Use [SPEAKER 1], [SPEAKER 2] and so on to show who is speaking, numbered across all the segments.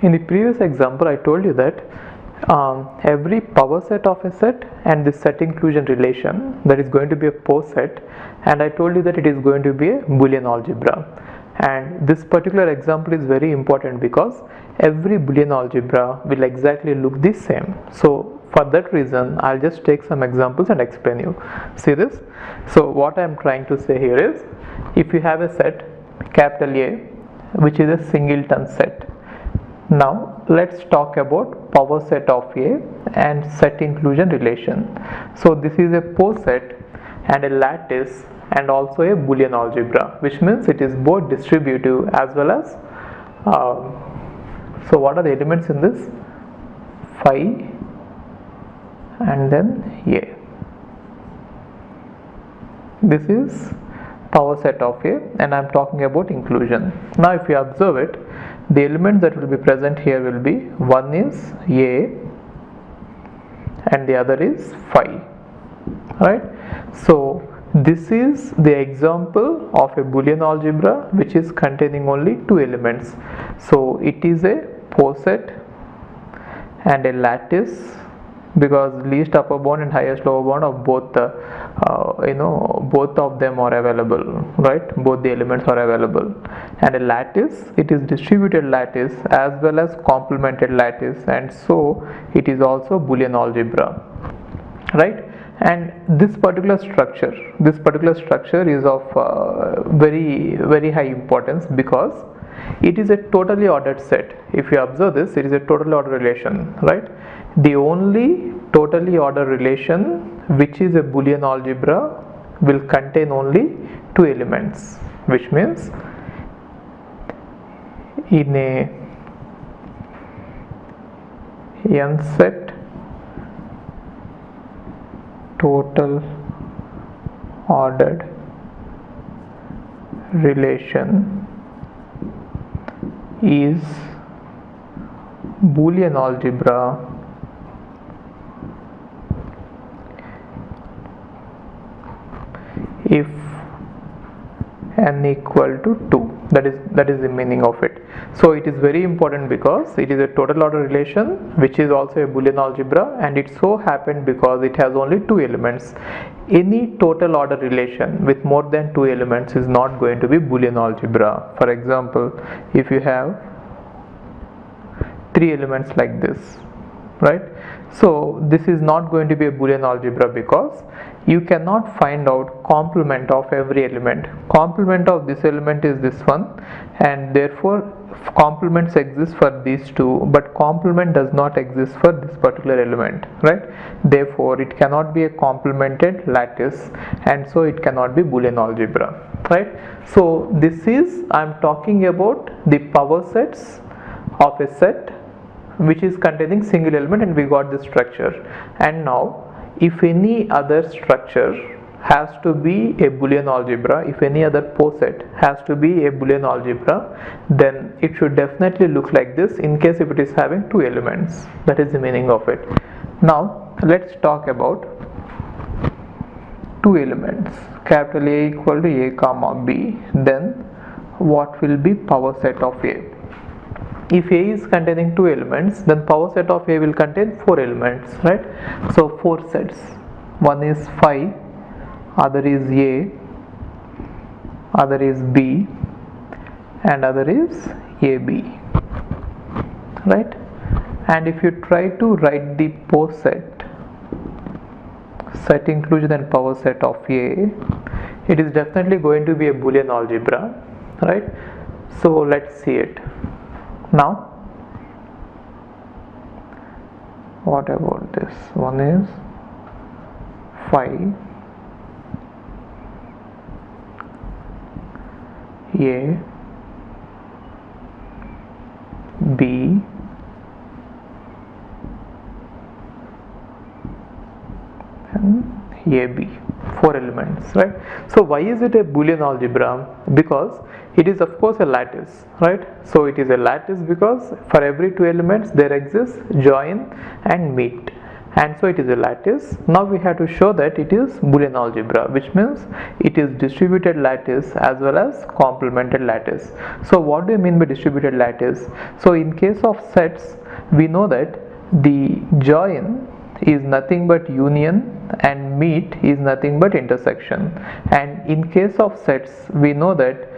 [SPEAKER 1] In the previous example, I told you that every power set of a set and the set inclusion relation, that is going to be a pose set, and I told you that it is going to be a Boolean algebra. And this particular example is very important because every Boolean algebra will exactly look the same. So for that reason, I'll just take some examples and explain you. See this? So what I'm trying to say here is, if you have a set capital A, which is a singleton set. Now let's talk about power set of A and set inclusion relation. So this is a pose set and a lattice and also a Boolean algebra, which means it is both distributive as well as so what are the elements in this? Phi and then A. This is power set of A, and I am talking about inclusion. Now if you observe it, the elements that will be present here will be, one is A and the other is Phi, right? So this is the example of a Boolean algebra which is containing only two elements. So it is a pose set and a lattice, because least upper bound and highest lower bound of both both of them are available, right? Both the elements are available. And a lattice, it is distributed lattice as well as complemented lattice, and so it is also Boolean algebra, right? And this particular structure is of very high importance because it is a totally ordered set. If you observe this, it is a totally ordered relation, right? The only totally ordered relation which is a Boolean algebra will contain only two elements, which means in a n set total ordered relation is Boolean algebra if n equal to 2. That is the meaning of it. So it is very important because it is a total order relation which is also a Boolean algebra, and it so happened because it has only two elements. Any total order relation with more than two elements is not going to be Boolean algebra. For example, if you have three elements like this, right? So this is not going to be a Boolean algebra because you cannot find out complement of every element. Complement of this element is this one, and therefore complements exist for these two, but complement does not exist for this particular element, right? Therefore it cannot be a complemented lattice, and so it cannot be Boolean algebra, right? So this is, I am talking about the power sets of a set which is containing single element, and we got this structure. And now if any other structure has to be a Boolean algebra, if any other pose set has to be a Boolean algebra, then it should definitely look like this in case if it is having two elements. That is the meaning of it. Now let's talk about two elements, capital A equal to A comma B. Then what will be power set of A? If A is containing two elements, then power set of A will contain four elements, right? So four sets. One is Phi, other is A, other is B, and other is AB, right? And if you try to write the pose set inclusion and power set of A, it is definitely going to be a Boolean algebra, right? So let's see it. Now what about this? One is Phi, A, B, and AB. Four elements, right? So why is it a Boolean algebra? Because it is of course a lattice, right? So it is a lattice because for every two elements there exists join and meet, and so it is a lattice. Now we have to show that it is Boolean algebra, which means it is distributed lattice as well as complemented lattice. So what do you mean by distributed lattice? So in case of sets, we know that the join is nothing but union and meet is nothing but intersection, and in case of sets we know that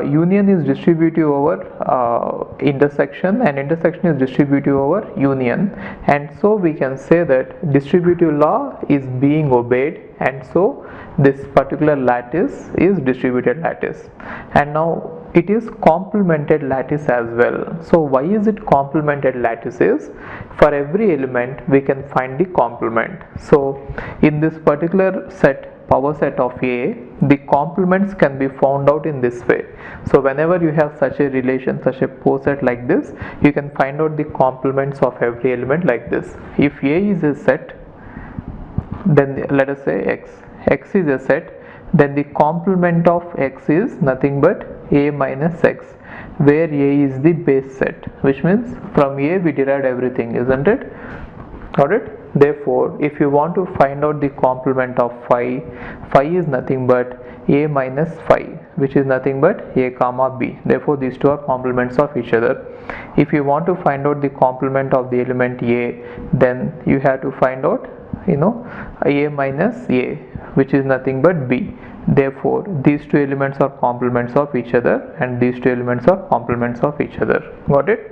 [SPEAKER 1] union is distributive over intersection and intersection is distributive over union, and so we can say that distributive law is being obeyed, and so this particular lattice is distributed lattice. And now it is complemented lattice as well. So why is it complemented lattices? For every element we can find the complement. So in this particular set, power set of A, the complements can be found out in this way. So whenever you have such a relation, such a power set like this, you can find out the complements of every element like this. If A is a set, then let us say x is a set, then the complement of x is nothing but A minus x, where A is the base set, which means from A we derived everything, isn't it? Got it? Therefore, if you want to find out the complement of phi is nothing but A minus phi, which is nothing but A comma B. Therefore, these two are complements of each other. If you want to find out the complement of the element A, then you have to find out, A minus A, which is nothing but B. Therefore, these two elements are complements of each other, and these two elements are complements of each other. Got it?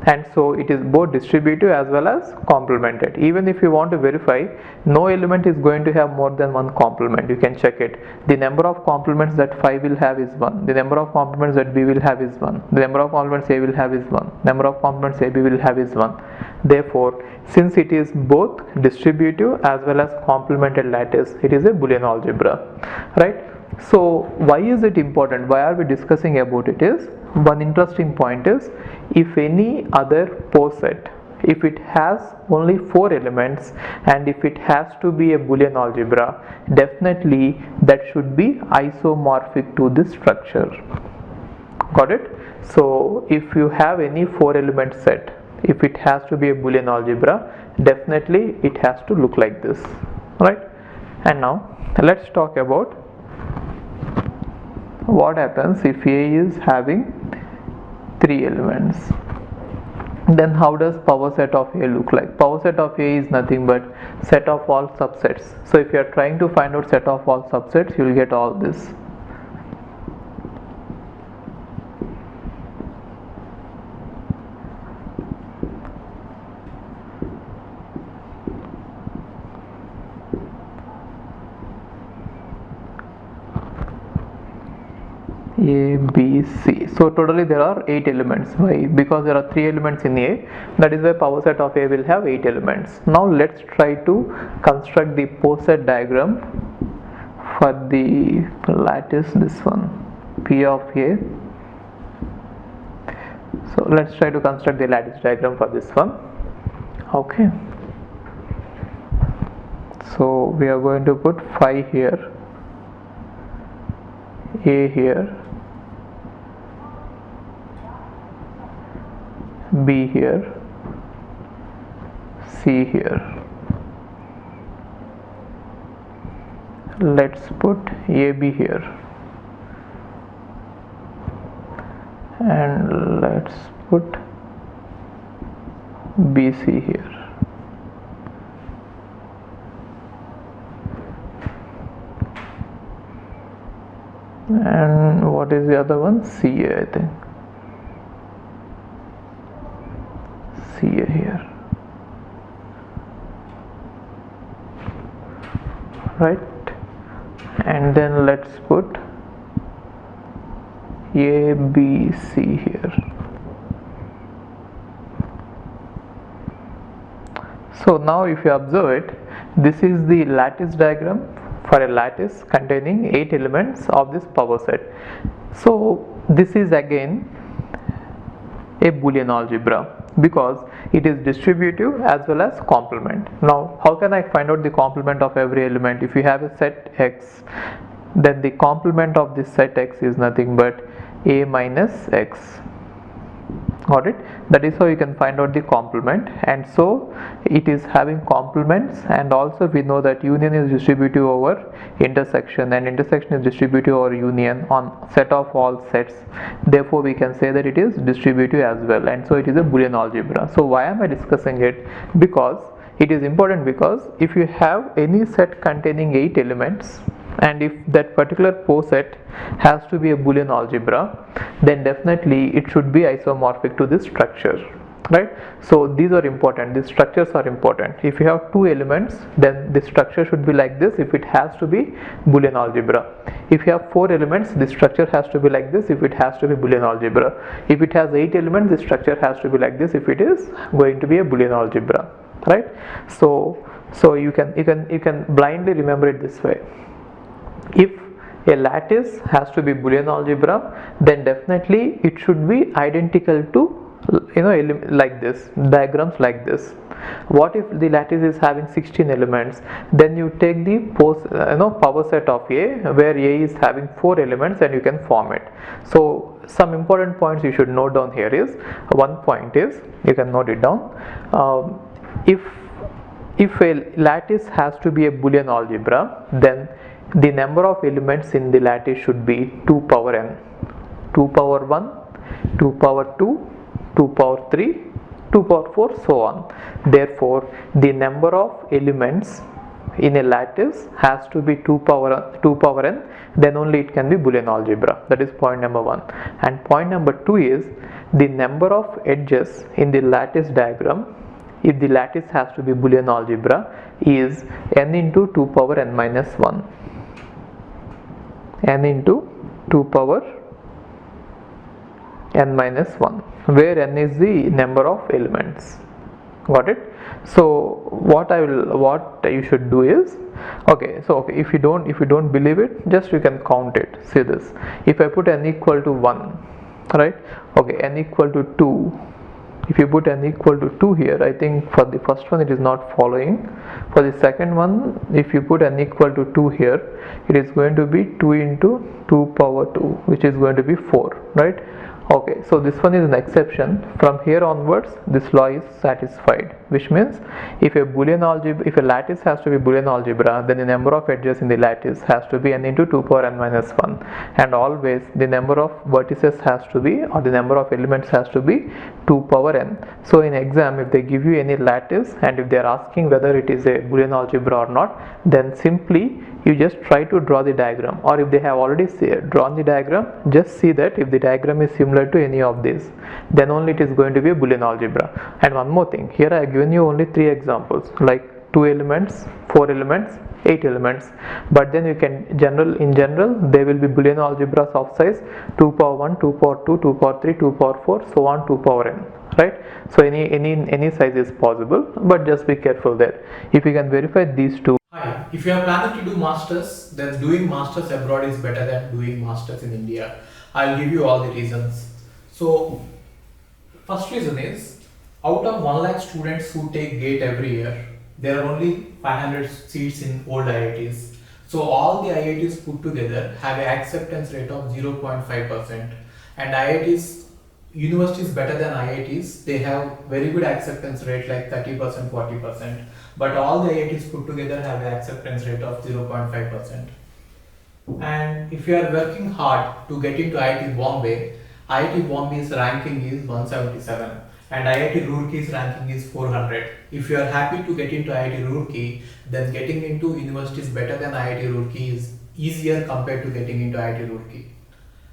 [SPEAKER 1] And so it is both distributive as well as complemented. Even if you want to verify, no element is going to have more than one complement. You can check it. The number of complements that phi will have is 1. The number of complements that B will have is 1. The number of complements A will have is 1. Number of complements AB will have is 1. Therefore, since it is both distributive as well as complemented lattice, it is a Boolean algebra, right? So why is it important? Why are we discussing about it? Is one interesting point is, if any other power set, if it has only 4 elements and if it has to be a Boolean algebra, definitely that should be isomorphic to this structure. Got it? So if you have any 4 element set, if it has to be a Boolean algebra, definitely it has to look like this, right? And now let's talk about what happens if A is having 3 elements. Then how does power set of A look like? Power set of A is nothing but set of all subsets. So if you are trying to find out set of all subsets, you will get all this. A, B, C. So totally there are 8 elements. Why? Because there are 3 elements in A. That is why power set of A will have 8 elements. Now let's try to construct the power set diagram for the lattice, this one, P of A. So let's try to construct the lattice diagram for this one. Okay. So we are going to put phi here, A here, B here, C here. Let's put AB here, and let's put BC here. And what is the other one? CA, I think. CA here, right? And then let's put ABC here. So now if you observe it, this is the lattice diagram for a lattice containing 8 elements of this power set. So this is again a Boolean algebra because it is distributive as well as complement. Now how can I find out the complement of every element? If you have a set X, then the complement of this set X is nothing but A minus X. Got it? That is how you can find out the complement. And so it is having complements, and also we know that union is distributive over intersection, and intersection is distributive over union on set of all sets. Therefore we can say that it is distributive as well, and so it is a Boolean algebra. So why am I discussing it? Because it is important, because if you have any set containing 8 elements, and if that particular poset has to be a Boolean algebra, then definitely it should be isomorphic to this structure, right? So these are important, these structures are important. If you have 2 elements, then the structure should be like this if it has to be Boolean algebra. If you have 4 elements, the structure has to be like this if it has to be Boolean algebra. If it has 8 elements, the structure has to be like this if it is going to be a Boolean algebra, right? So you can blindly remember it this way. If a lattice has to be Boolean algebra, then definitely it should be identical to like this, diagrams like this. What if the lattice is having 16 elements? Then you take the power set of A, where A is having 4 elements, and you can form it. So some important points you should note down here is, one point is, you can note it down, if a lattice has to be a Boolean algebra, then the number of elements in the lattice should be 2 power n, 2 power 1, 2 power 2, 2 power 3, 2 power 4, so on. Therefore the number of elements in a lattice has to be 2 power n, then only it can be Boolean algebra. That is point number 1. And point number 2 is the number of edges in the lattice diagram, if the lattice has to be Boolean algebra, is n into 2 power n minus 1, n into 2 power n minus 1, where n is the number of elements. Got it? So what you should do is, if you don't believe it, just you can count it. See this, if I put n equal to 1, right, n equal to 2, if you put n equal to 2 here, I think for the first one it is not following. For the second one, if you put n equal to 2 here, it is going to be 2 into 2 power 2, which is going to be 4, right? Okay, so this one is an exception. From here onwards, this law is satisfied, which means if a lattice has to be Boolean algebra, then the number of edges in the lattice has to be n into 2 power n minus 1, and always the number of vertices has to be, or the number of elements has to be 2 power n. So in exam, if they give you any lattice and if they are asking whether it is a Boolean algebra or not, then simply you just try to draw the diagram, or if they have already drawn the diagram, just see that if the diagram is similar to any of these, then only it is going to be a Boolean algebra. And one more thing, here I have given you only 3 examples, like 2 elements, 4 elements, 8 elements, but then you can in general they will be Boolean algebras of size 2 power 1, 2 power 2, 2 power 3, 2 power 4, so on, 2 power n, right? So any size is possible, but just be careful there. If you can verify these two.
[SPEAKER 2] Hi, if you are planning to do masters, then doing masters abroad is better than doing masters in India. I'll give you all the reasons. So first reason is, out of 1 lakh students who take GATE every year, there are only 500 seats in old IITs. So all the IITs put together have an acceptance rate of 0.5%, and universities better than IITs, they have very good acceptance rate like 30%, 40%, but all the IITs put together have an acceptance rate of 0.5%. And if you are working hard to get into IIT Bombay's ranking is 177, and IIT Roorkee's ranking is 400. If you are happy to get into IIT Roorkee, then getting into universities better than IIT Roorkee is easier compared to getting into IIT Roorkee.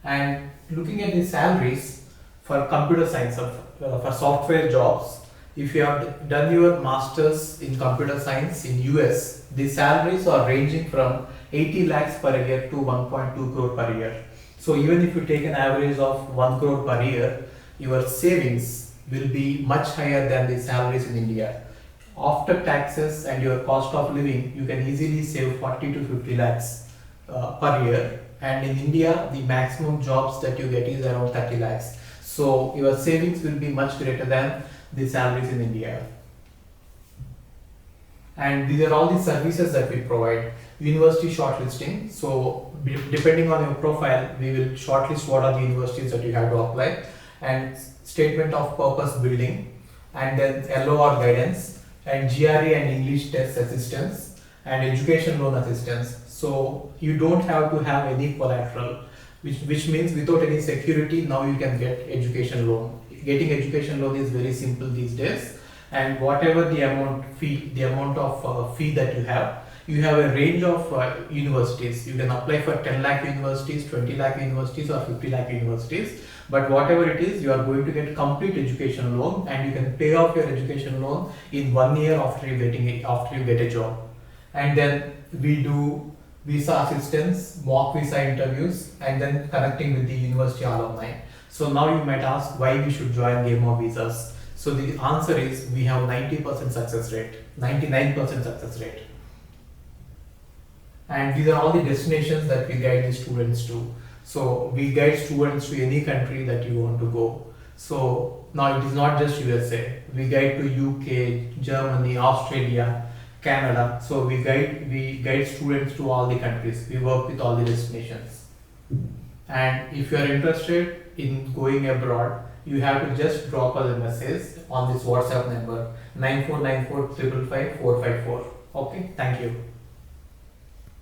[SPEAKER 2] And looking at the salaries for computer science, for software jobs, if you have done your masters in computer science in US, the salaries are ranging from 80 lakhs per year to 1.2 crore per year. So even if you take an average of 1 crore per year, your savings will be much higher than the salaries in India. After taxes and your cost of living, you can easily save 40 to 50 lakhs per year. And in India, the maximum jobs that you get is around 30 lakhs. So your savings will be much greater than the salaries in India. And these are all the services that we provide. University shortlisting. So depending on your profile, we will shortlist what are the universities that you have to apply. and statement of purpose building, and then LOR guidance, and GRE and English test assistance, and education loan assistance. So you don't have to have any collateral, which means without any security, now you can get education loan. Getting education loan is very simple these days, and whatever the amount of fee that you have a range of universities. You can apply for 10 lakh universities, 20 lakh universities, or 50 lakh universities. But whatever it is, you are going to get complete education loan, and you can pay off your education loan in 1 year after you get a job. And then we do visa assistance, mock visa interviews, and then connecting with the university alumni. So now you might ask why we should join Game of Visas. So the answer is we have 90% success rate, 99% success rate. And these are all the destinations that we guide the students to. So we guide students to any country that you want to go. So now it is not just USA. We guide to UK, Germany, Australia, Canada. So we guide students to all the countries. We work with all the destinations. And if you are interested in going abroad, you have to just drop us a message on this WhatsApp number 9494 555 454. Okay, thank you.